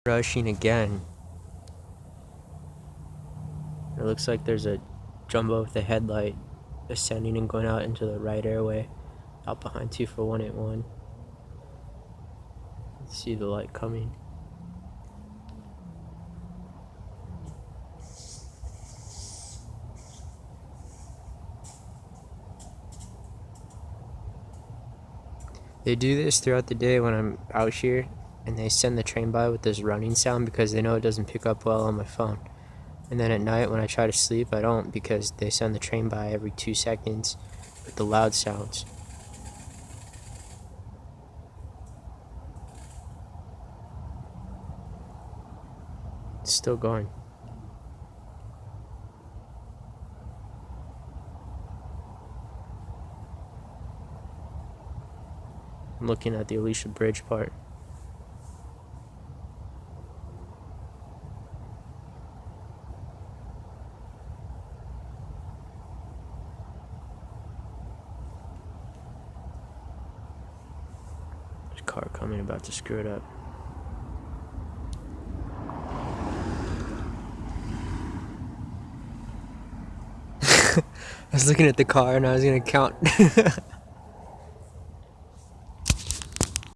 Rushing again. It looks like there's a jumbo with a headlight ascending and going out into the right airway out behind 24181. See the light coming. They do this throughout the day when I'm out here, and they send the train by with this running sound because they know it doesn't pick up well on my phone. And then at night when I try to sleep, I don't, because they send the train by every 2 seconds with the loud sounds. It's still going. I'm looking at the Alicia Bridge part. There's a car coming, about to screw it up. I was looking at the car and I was gonna count.